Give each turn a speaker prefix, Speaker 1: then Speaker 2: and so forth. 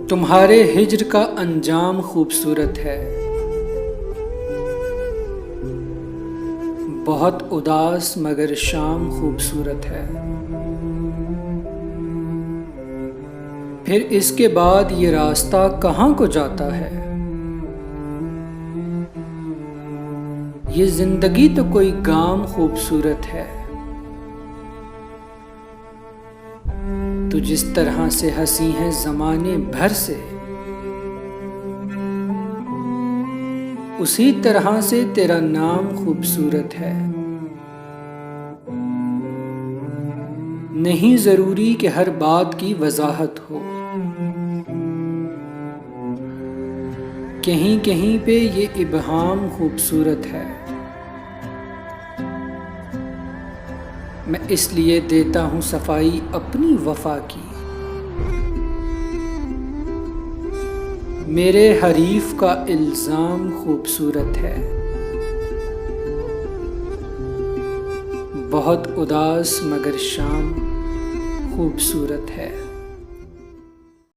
Speaker 1: तुम्हारे हिज्र का अंजाम खूबसूरत है, बहुत उदास मगर शाम खूबसूरत है। फिर इसके बाद ये रास्ता कहाँ को जाता है? ये जिंदगी तो कोई गाम खूबसूरत है। तू जिस तरह से हंसी है ज़माने भर से, उसी तरह से तेरा नाम खूबसूरत है। नहीं जरूरी कि हर बात की वजाहत हो, कहीं कहीं पे ये इब्हाम खूबसूरत है। मैं इसलिए देता हूँ सफाई अपनी वफा की, मेरे हरीफ का इल्जाम खूबसूरत है। बहुत उदास मगर शाम खूबसूरत है।